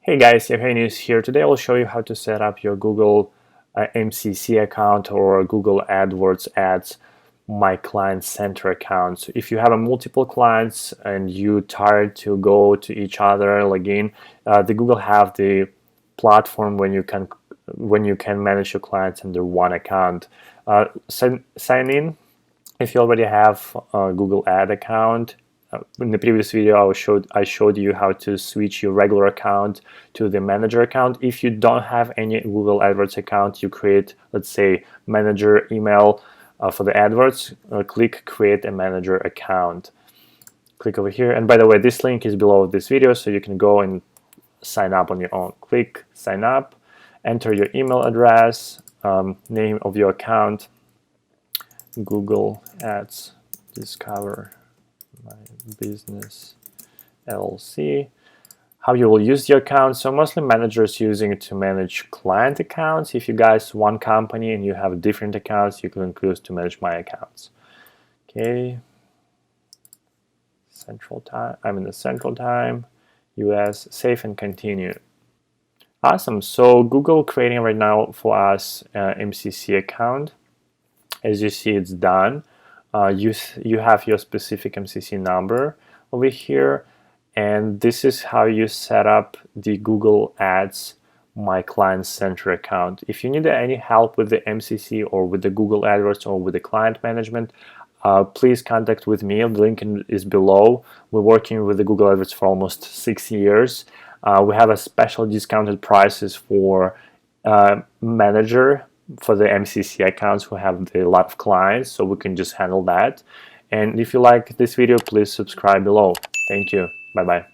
Hey guys, Evgenius here. Today I'll show you how to set up your Google MCC account or Google Adwords Ads My Client Center account. So if you have multiple clients and you tired to go to each other, login, the Google have the platform when you can manage your clients under one account. Sign in if you already have a Google Ad account. In the previous video, I showed you how to switch your regular account to the manager account. If you don't have any Google AdWords account, you create, let's say, manager email for the AdWords. Click Create a Manager Account. Click over here. And by the way, this link is below this video, so you can go and sign up on your own. Click Sign Up. Enter your email address, name of your account, Google Ads Discover My Business LLC. How you will use the account. So mostly managers using it to manage client accounts. If you guys one company and you have different accounts, you can use to manage my accounts. Okay. Central time. I'm in the Central Time, US. Save and continue. Awesome. So Google creating right now for us MCC account. As you see, it's done. You have your specific MCC number over here, and this is how you set up the Google Ads My Client Center account. If you need any help with the MCC or with the Google AdWords or with the client management, please contact with me. The link is below. We're working with the Google AdWords for almost 6 years. We have a special discounted prices for manager for the MCC accounts who have a lot of clients, so we can just handle that. And if you like this video, please subscribe below. Thank you. Bye bye.